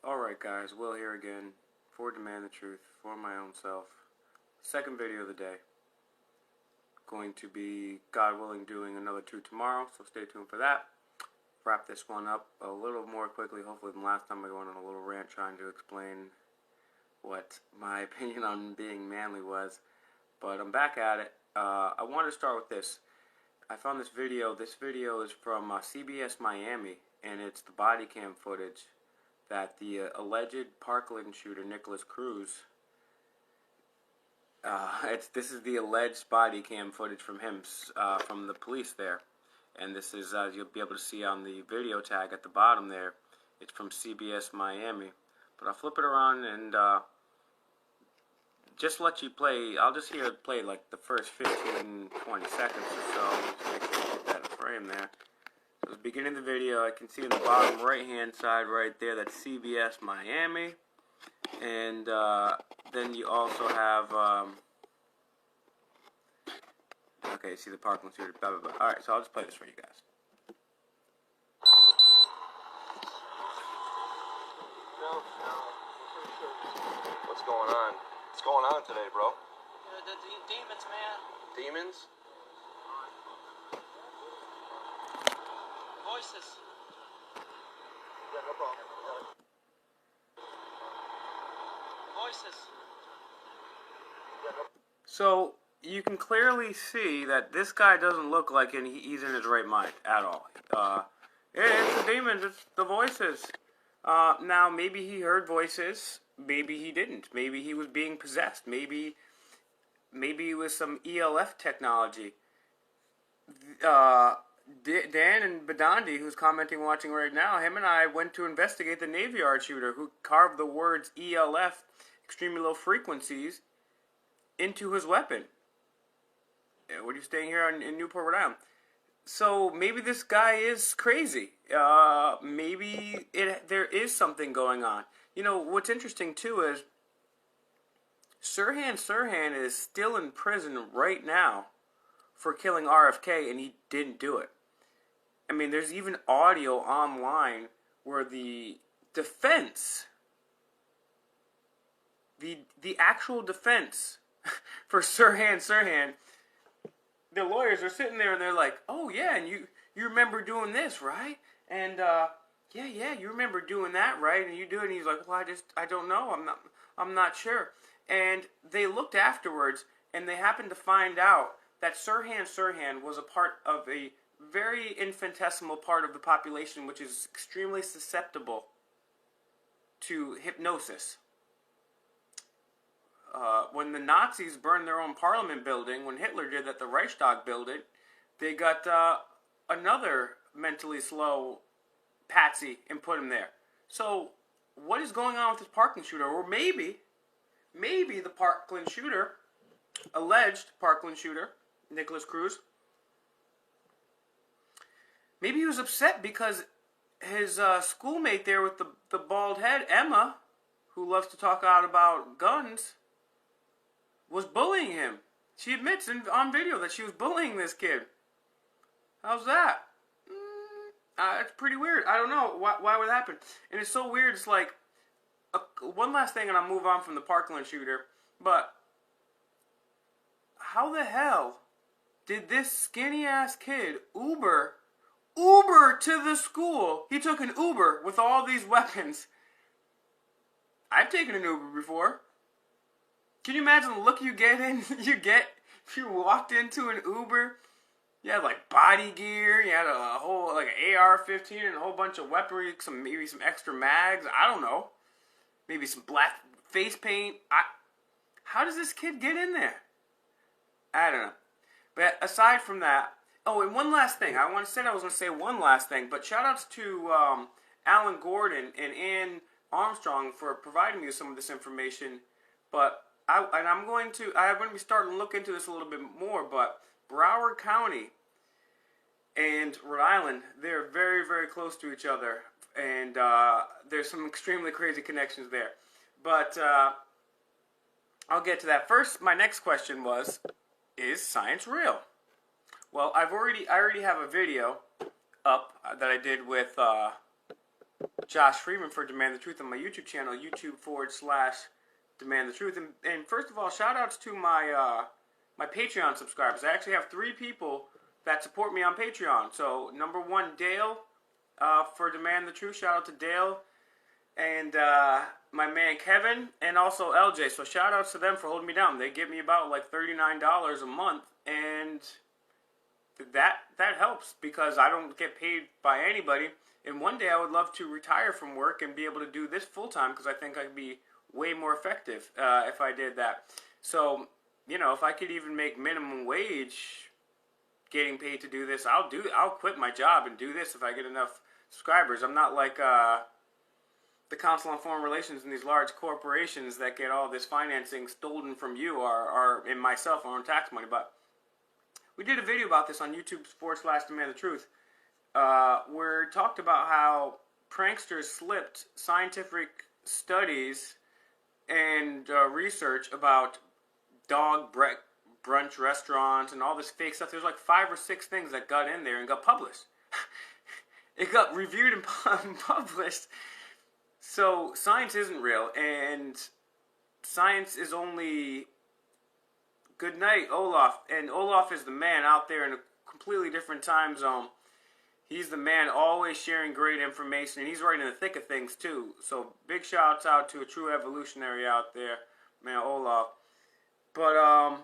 Alright guys, Will here again, for Demand the Truth, for my own self. Second video of the day. Going to be, God willing, doing another 2 tomorrow, so stay tuned for that. Wrap this one up a little more quickly, hopefully, than last time I went on a little rant trying to explain what my opinion on being manly was. But I'm back at it. I wanted to start with this. I found this video. This video is from CBS Miami, and it's the body cam footage that the alleged Parkland shooter, Nicholas Cruz, this is the alleged body cam footage from him, from the police there. And this is, you'll be able to see on the video tag at the bottom there, it's from CBS Miami. But I'll flip it around and just let you play. I'll just hear it play like the first 15, 20 seconds or so. Just make sure you get that in frame there. So at the beginning of the video, I can see in the bottom right-hand side right there, that's CBS Miami. And then you also have, okay, see the Parkland shooter, blah, blah, blah. Alright, so I'll just play this for you guys. No, pretty sure. What's going on? What's going on today, bro? The demons, man. Demons? Voices. Yeah, no problem. Voices. Yeah, no. So you can clearly see that this guy doesn't look like he's in his right mind at all. It's the demons, it's the voices. Now, maybe he heard voices, maybe he didn't. Maybe he was being possessed. Maybe it was some ELF technology. Dan and Badandi, who's commenting, watching right now, him and I went to investigate the Navy Yard shooter who carved the words ELF, extremely low frequencies, into his weapon. What are you staying here in Newport, Rhode Island? So maybe this guy is crazy. Maybe there is something going on. You know, what's interesting too is Sirhan is still in prison right now for killing RFK, and he didn't do it. I mean, there's even audio online where the defense, the actual defense for Sirhan, the lawyers are sitting there and they're like, oh yeah, and you remember doing this, right? And yeah, you remember doing that, right? And you do it, and he's like, well, I don't know, I'm not sure. And they looked afterwards, and they happened to find out that Sirhan was a part of a very infinitesimal part of the population which is extremely susceptible to hypnosis. When the Nazis burned their own parliament building, when Hitler did that, the Reichstag building, they got another mentally slow patsy and put him there. So what is going on with this Parkland shooter? Or maybe the Parkland shooter, alleged Parkland shooter, Nicholas Cruz, maybe he was upset because his schoolmate there with the bald head, Emma, who loves to talk out about guns, was bullying him. She admits on video that she was bullying this kid. How's that? It's pretty weird. I don't know why would that happen. And it's so weird. It's like, one last thing and I'll move on from the Parkland shooter, but how the hell did this skinny ass kid Uber to the school? He took an Uber with all these weapons. I've taken an Uber before. Can you imagine the look you get if you walked into an Uber? You had like body gear, you had a whole like an AR-15 and a whole bunch of weaponry, maybe some extra mags, I don't know. Maybe some black face paint. How does this kid get in there? I don't know. But aside from that, oh, and one last thing. I was going to say one last thing, but shout outs to Alan Gordon and Ann Armstrong for providing me with some of this information. But I'm going to be starting to look into this a little bit more, but Broward County and Rhode Island, they're very, very close to each other, and there's some extremely crazy connections there. But I'll get to that. First, my next question was, is science real? Well, I already have a video up that I did with Josh Freeman for Demand the Truth on my YouTube channel, YouTube.com/Demand the Truth. And first of all, shout outs to my my Patreon subscribers. I actually have 3 people that support me on Patreon. So number 1, Dale for Demand the Truth. Shout out to Dale. And my man Kevin, and also LJ. So shout outs to them for holding me down. They give me about like $39 a month, and that helps because I don't get paid by anybody. And one day I would love to retire from work and be able to do this full time because I think I'd be way more effective if I did that. So, you know, if I could even make minimum wage getting paid to do this, I'll quit my job and do this if I get enough subscribers. I'm not like the Council on Foreign Relations and these large corporations that get all this financing stolen from you or in myself our own tax money. But we did a video about this on YouTube.com/Demand the Truth. Where it talked about how pranksters slipped scientific studies and research about dog brunch restaurants and all this fake stuff. There's like 5 or 6 things that got in there and got published. It got reviewed and published. So science isn't real, and science is only... Good night, Olaf. And Olaf is the man out there in a completely different time zone. He's the man always sharing great information, and he's right in the thick of things too. So big shouts out to a true evolutionary out there, man, Olaf. But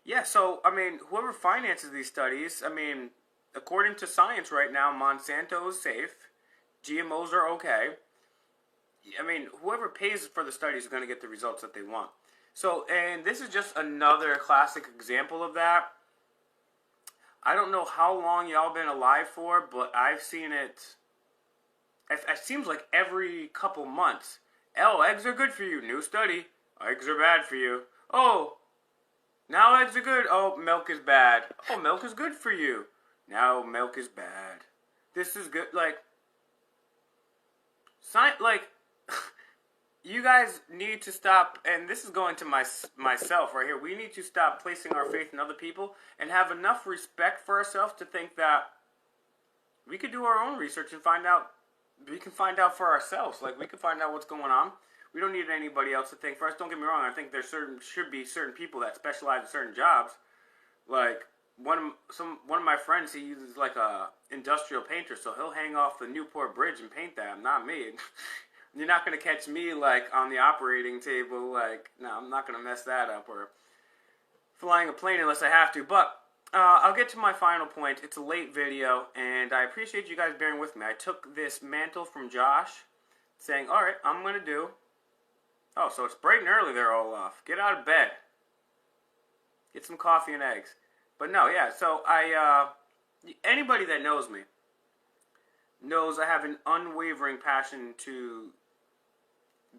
yeah, so I mean, whoever finances these studies, I mean, according to science right now, Monsanto is safe, GMOs are okay. I mean, whoever pays for the studies is going to get the results that they want. So, and this is just another classic example of that. I don't know how long y'all been alive for, but I've seen it. It seems like every couple months. Oh, eggs are good for you. New study. Eggs are bad for you. Oh, now eggs are good. Oh, milk is bad. Oh, milk is good for you. Now milk is bad. This is good. Like, you guys need to stop, and this is going to myself right here. We need to stop placing our faith in other people and have enough respect for ourselves to think that we could do our own research and find out. We can find out for ourselves. Like, we can find out what's going on. We don't need anybody else to think for us. Don't get me wrong. I think there should be certain people that specialize in certain jobs. Like one of my friends, he uses like a industrial painter, so he'll hang off the Newport Bridge and paint that. Not me. You're not going to catch me, like, on the operating table, like, no, I'm not going to mess that up, or flying a plane unless I have to, but I'll get to my final point. It's a late video, and I appreciate you guys bearing with me. I took this mantle from Josh, saying, alright, I'm going to do, oh, so it's bright and early there, Olaf. Get out of bed. Get some coffee and eggs. But no, yeah, so anybody that knows me knows I have an unwavering passion to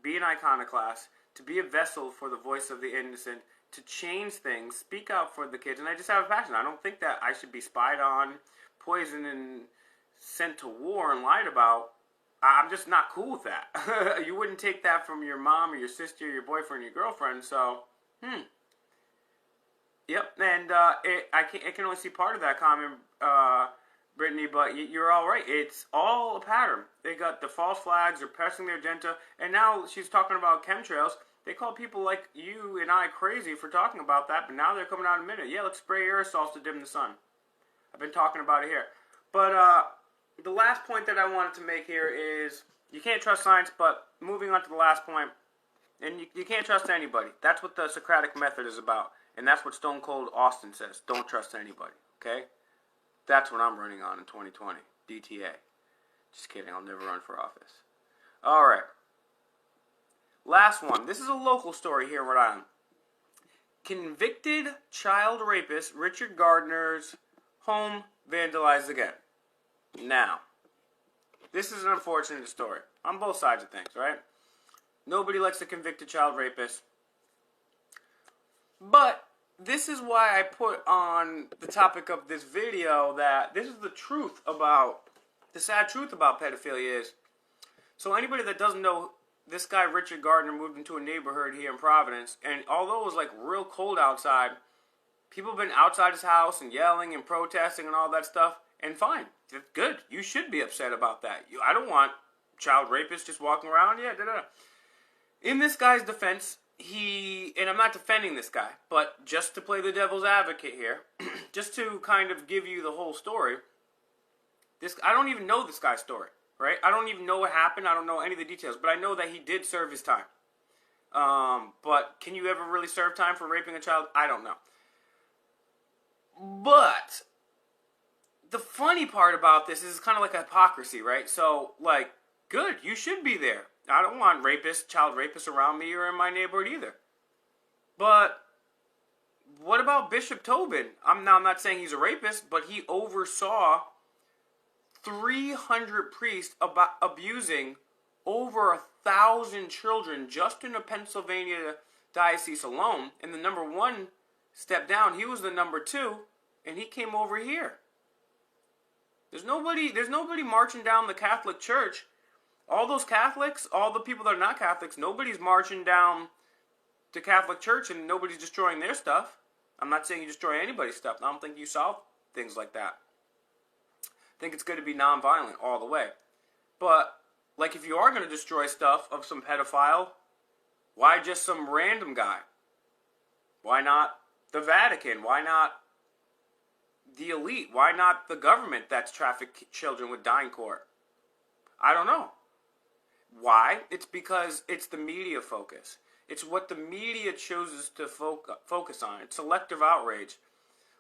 be an iconoclast, to be a vessel for the voice of the innocent, to change things, speak out for the kids, and I just have a passion. I don't think that I should be spied on, poisoned, and sent to war and lied about. I'm just not cool with that. You wouldn't take that from your mom or your sister or your boyfriend or your girlfriend, so, Yep, and I can only see part of that comment, Brittany, but you're all right. It's all a pattern. They got the false flags, they're pressing their agenda, and now she's talking about chemtrails. They call people like you and I crazy for talking about that, but now they're coming out in a minute. Yeah, let's spray aerosols to dim the sun. I've been talking about it here. But the last point that I wanted to make here is you can't trust science, but moving on to the last point, and you can't trust anybody. That's what the Socratic method is about, and that's what Stone Cold Austin says. Don't trust anybody, okay? That's what I'm running on in 2020. DTA. Just kidding. I'll never run for office. All right. Last one. This is a local story here in Rhode Island. Convicted child rapist Richard Gardner's home vandalized again. Now, this is an unfortunate story. On both sides of things, right? Nobody likes a convicted child rapist. But this is why I put on the topic of this video that this is the truth about, the sad truth about pedophilia is. So anybody that doesn't know, this guy Richard Gardner moved into a neighborhood here in Providence, and although it was like real cold outside, people have been outside his house and yelling and protesting and all that stuff, and fine. That's good. You should be upset about that. I don't want child rapist just walking around? Yeah, da-da. In this guy's defense, and I'm not defending this guy, but just to play the devil's advocate here, just to kind of give you the whole story, I don't even know this guy's story, right? I don't even know what happened. I don't know any of the details, but I know that he did serve his time. But can you ever really serve time for raping a child? I don't know. But the funny part about this is kind of like a hypocrisy, right? So, like, good, you should be there. I don't want child rapists around me or in my neighborhood either. But what about Bishop Tobin? I'm not saying he's a rapist, but he oversaw 300 priests abusing over 1,000 children just in the Pennsylvania diocese alone. And the number one stepped down. He was the number two, and he came over here. There's nobody marching down the Catholic Church. All those Catholics, all the people that are not Catholics, nobody's marching down the Catholic Church and nobody's destroying their stuff. I'm not saying you destroy anybody's stuff. I don't think you solve things like that. I think it's good to be nonviolent all the way. But, like, if you are going to destroy stuff of some pedophile, why just some random guy? Why not the Vatican? Why not the elite? Why not the government that's trafficked children with DynCorp? I don't know. Why? It's because it's the media focus. It's what the media chooses to focus on. It's selective outrage.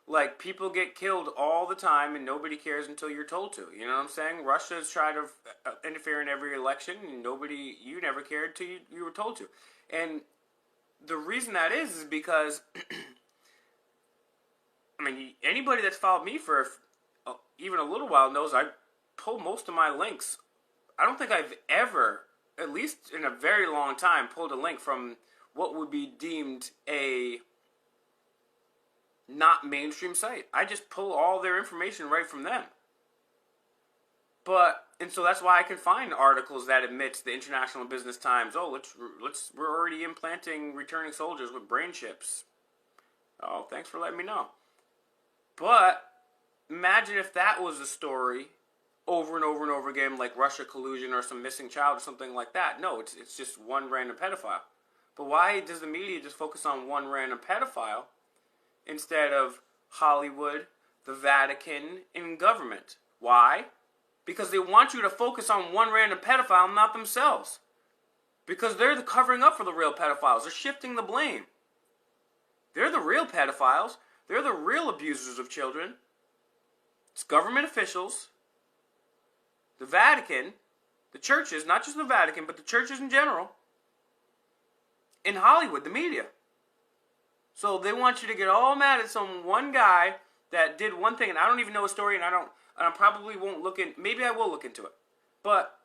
Like, people get killed all the time and nobody cares until you're told to. You know what I'm saying? Russia's tried to interfere in every election and you never cared until you were told to. And the reason that is because, I mean, anybody that's followed me for even a little while knows I pull most of my links. I don't think I've ever, at least in a very long time, pulled a link from what would be deemed a not mainstream site. I just pull all their information right from them. And so that's why I can find articles that admits the International Business Times, we're already implanting returning soldiers with brain chips. Oh, thanks for letting me know. But imagine if that was a story over and over and over again, like Russia collusion or some missing child or something like that. No, it's just one random pedophile. But why does the media just focus on one random pedophile instead of Hollywood, the Vatican, and government? Why? Because they want you to focus on one random pedophile, not themselves. Because they're covering up for the real pedophiles. They're shifting the blame. They're the real pedophiles. They're the real abusers of children. It's government officials, the Vatican, the churches, not just the Vatican, but the churches in general, in Hollywood, the media. So they want you to get all mad at some one guy that did one thing, and I don't even know his story, and I probably won't maybe I will look into it. But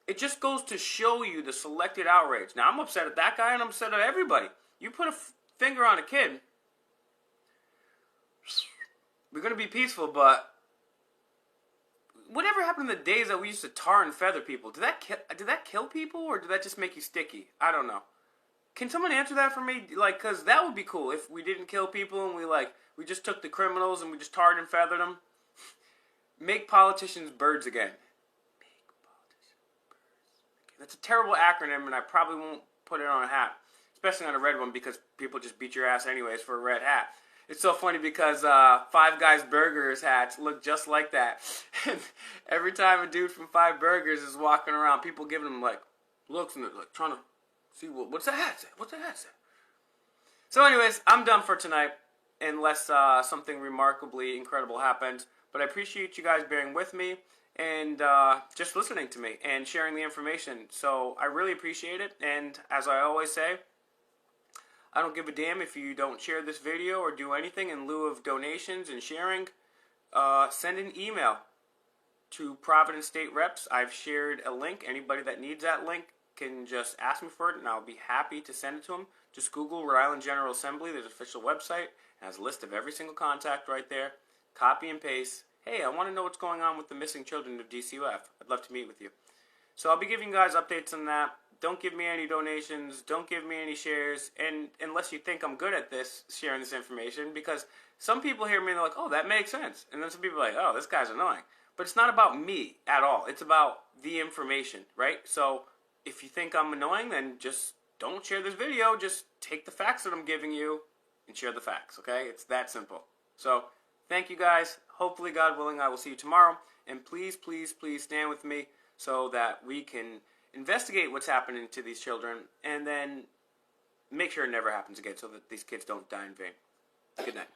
it just goes to show you the selected outrage. Now, I'm upset at that guy, and I'm upset at everybody. You put a finger on a kid, we're going to be peaceful, but whatever happened in the days that we used to tar and feather people? Did that kill people, or did that just make you sticky? I don't know. Can someone answer that for me? Like, because that would be cool if we didn't kill people and we just took the criminals and we just tarred and feathered them. Make politicians birds again. Make politicians birds again. That's a terrible acronym, and I probably won't put it on a hat, especially on a red one, because people just beat your ass anyways for a red hat. It's so funny because Five Guys Burgers hats look just like that. And every time a dude from Five Burgers is walking around, people giving him like looks and they're like trying to see what's that hat say? What's that hat say? So anyways, I'm done for tonight unless something remarkably incredible happens. But I appreciate you guys bearing with me and just listening to me and sharing the information. So I really appreciate it. And as I always say, I don't give a damn if you don't share this video or do anything in lieu of donations and sharing. Send an email to Providence State Reps. I've shared a link. Anybody that needs that link can just ask me for it, and I'll be happy to send it to them. Just Google Rhode Island General Assembly. There's an official website. It has a list of every single contact right there. Copy and paste. Hey, I want to know what's going on with the missing children of DCUF. I'd love to meet with you. So I'll be giving you guys updates on that. Don't give me any donations. Don't give me any shares. And unless you think I'm good at this, sharing this information, because some people hear me and they're like, oh, that makes sense. And then some people are like, oh, this guy's annoying. But it's not about me at all. It's about the information, right? So if you think I'm annoying, then just don't share this video. Just take the facts that I'm giving you and share the facts, okay? It's that simple. So thank you guys. Hopefully, God willing, I will see you tomorrow. And please, please, please stand with me so that we can investigate what's happening to these children and then make sure it never happens again so that these kids don't die in vain. Good night.